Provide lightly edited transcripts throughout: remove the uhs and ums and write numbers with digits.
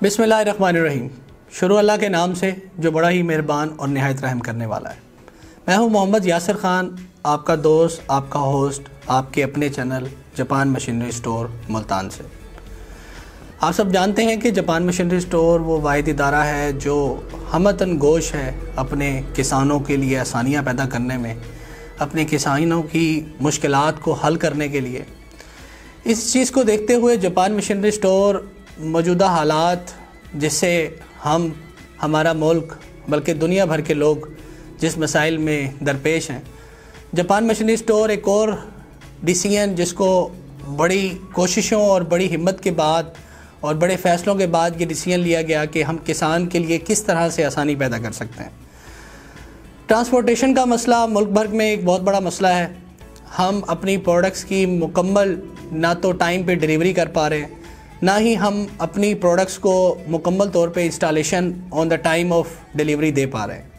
बिस्मिल्लाहिर्रहमानिर्रहीम। शुरू अल्लाह के नाम से जो बड़ा ही मेहरबान और नहायत रहम करने वाला है। मैं हूं मोहम्मद यासिर ख़ान, आपका दोस्त, आपका होस्ट, आपके अपने channel Japan machinery store Multan से। आप सब जानते हैं कि जापान मशीनरी स्टोर वो वाहिद इदारा है जो हमतन गोश है अपने किसानों के लिए आसानियाँ पैदा करने में, अपने किसानों की मुश्किलात को हल करने के लिए। इस चीज़ को देखते हुए जापान मशीनरी स्टोर मौजूदा हालात जिससे हमारा मुल्क बल्कि दुनिया भर के लोग जिस मसाइल में दरपेश हैं, जापान मशीनरी स्टोर एक और डिसीजन जिसको बड़ी कोशिशों और बड़ी हिम्मत के बाद और बड़े फ़ैसलों के बाद ये डिसीजन लिया गया कि हम किसान के लिए किस तरह से आसानी पैदा कर सकते हैं। ट्रांसपोर्टेशन का मसला मुल्क भर में एक बहुत बड़ा मसला है। हम अपनी प्रोडक्ट्स की मुकम्मल ना तो टाइम पे डिलीवरी कर पा रहे हैं, ना ही हम अपनी प्रोडक्ट्स को मुकम्मल तौर पे installation on the time of delivery दे पा रहे हैं।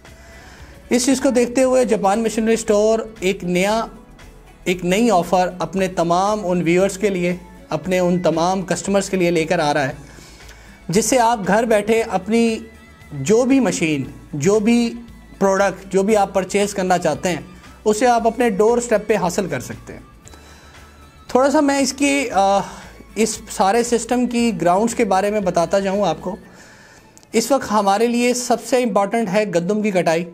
इस चीज़ को देखते हुए जापान मशीनरी स्टोर एक नई ऑफ़र अपने तमाम उन व्यूअर्स के लिए, अपने उन तमाम कस्टमर्स के लिए लेकर आ रहा है, जिससे आप घर बैठे अपनी जो भी मशीन, जो भी प्रोडक्ट, जो भी आप परचेज़ करना चाहते हैं उसे आप अपने डोर स्टेप पे हासिल कर सकते हैं। थोड़ा सा मैं इस सारे सिस्टम की ग्राउंड्स के बारे में बताता जाऊं आपको। इस वक्त हमारे लिए सबसे इम्पॉर्टेंट है गंदम की कटाई।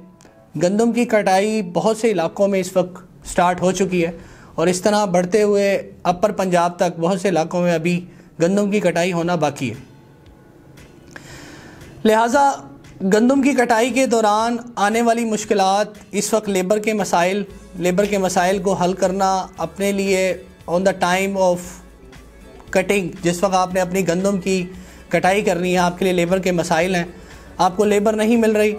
गंदम की कटाई बहुत से इलाकों में इस वक्त स्टार्ट हो चुकी है और इस तरह बढ़ते हुए अपर पंजाब तक बहुत से इलाकों में अभी गंदम की कटाई होना बाकी है। लिहाजा गंदम की कटाई के दौरान आने वाली मुश्किलात, इस वक्त लेबर के मसाइल को हल करना, अपने लिए on the time of cutting, जिस वक्त आपने अपनी गंदम की कटाई करनी है, आपके लिए लेबर के मसाइल हैं, आपको लेबर नहीं मिल रही।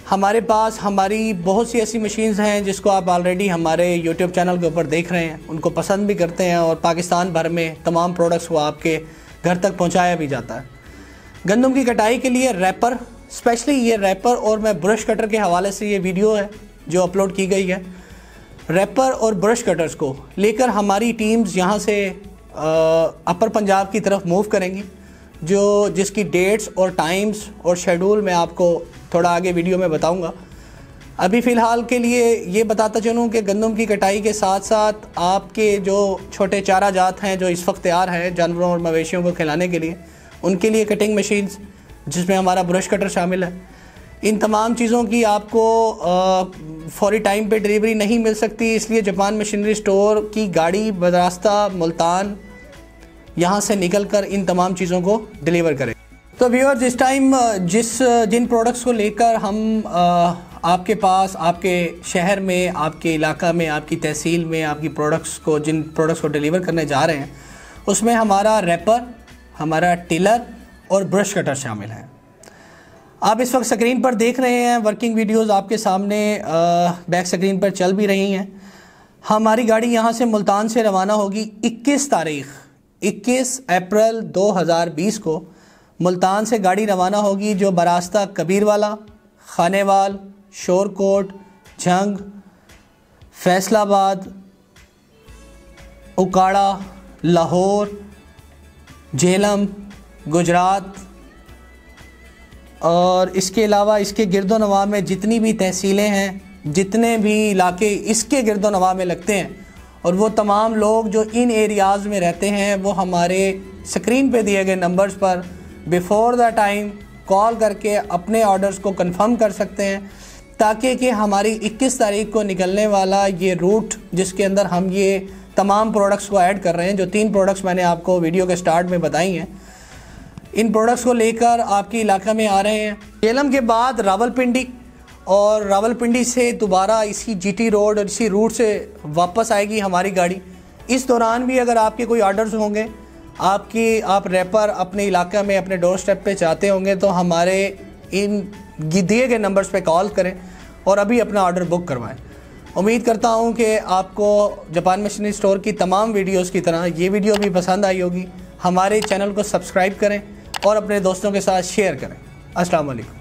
हमारे पास हमारी बहुत सी ऐसी मशीन्स हैं जिसको आप ऑलरेडी हमारे यूट्यूब चैनल के ऊपर देख रहे हैं, उनको पसंद भी करते हैं और पाकिस्तान भर में तमाम प्रोडक्ट्स को आपके घर तक पहुंचाया भी जाता है। गंदम की कटाई के लिए रैपर, स्पेशली ये रैपर और मैं ब्रश कटर के हवाले से ये वीडियो है जो अपलोड की गई है। रैपर और ब्रश कटर्स को लेकर हमारी टीम्स यहाँ से अपर पंजाब की तरफ मूव करेंगी, जिसकी डेट्स और टाइम्स और शेड्यूल मैं आपको थोड़ा आगे वीडियो में बताऊंगा। अभी फ़िलहाल के लिए ये बताता चलूँ कि गंदम की कटाई के साथ साथ आपके जो छोटे चारा जात हैं जो इस वक्त तैयार हैं जानवरों और मवेशियों को खिलाने के लिए, उनके लिए कटिंग मशीन्स जिसमें हमारा ब्रश कटर शामिल है। इन तमाम चीज़ों की आपको फौरी टाइम पे डिलीवरी नहीं मिल सकती, इसलिए जापान मशीनरी स्टोर की गाड़ी बरास्ता मुल्तान यहाँ से निकलकर इन तमाम चीज़ों को डिलीवर करें। तो व्यूअर्स, इस टाइम जिन प्रोडक्ट्स को लेकर हम आपके पास, आपके शहर में, आपके इलाका में, आपकी तहसील में जिन प्रोडक्ट्स को डिलीवर करने जा रहे हैं, उसमें हमारा रैपर, हमारा टिलर और ब्रश कटर शामिल हैं। आप इस वक्त स्क्रीन पर देख रहे हैं, वर्किंग वीडियोस आपके सामने बैक स्क्रीन पर चल भी रही हैं। हमारी गाड़ी यहाँ से मुल्तान से रवाना होगी 21 अप्रैल 2020 को मुल्तान से गाड़ी रवाना होगी, जो बरास्ता कबीरवाला, खानेवाल, शोरकोट, झंग, फैसलाबाद, उकाड़ा, लाहौर, झेलम, गुजरात और इसके अलावा इसके गिरदोनवा में जितनी भी तहसीलें हैं, जितने भी इलाके इसके गिरदोनवा में लगते हैं, और वो तमाम लोग जो इन एरियाज़ में रहते हैं वो हमारे स्क्रीन पे दिए गए नंबर्स पर बिफ़ोर द टाइम कॉल करके अपने ऑर्डर्स को कंफर्म कर सकते हैं, ताकि कि हमारी 21 तारीख को निकलने वाला ये रूट, जिसके अंदर हम ये तमाम प्रोडक्ट्स को ऐड कर रहे हैं, जो 3 प्रोडक्ट्स मैंने आपको वीडियो के स्टार्ट में बताई हैं, इन प्रोडक्ट्स को लेकर आपके इलाका में आ रहे हैं। झेलम के बाद रावलपिंडी और रावलपिंडी से दोबारा इसी जीटी रोड और इसी रूट से वापस आएगी हमारी गाड़ी। इस दौरान भी अगर आपके कोई ऑर्डर्स होंगे, आप रैपर अपने इलाका में अपने डोर स्टेप पे चाहते होंगे, तो हमारे इन दिए गए नंबर्स पे कॉल करें और अभी अपना ऑर्डर बुक करवाएं। उम्मीद करता हूं कि आपको जापान मशीनरी स्टोर की तमाम वीडियोस की तरह ये वीडियो भी पसंद आई होगी। हमारे चैनल को सब्सक्राइब करें और अपने दोस्तों के साथ शेयर करें। अस्सलाम वालेकुम।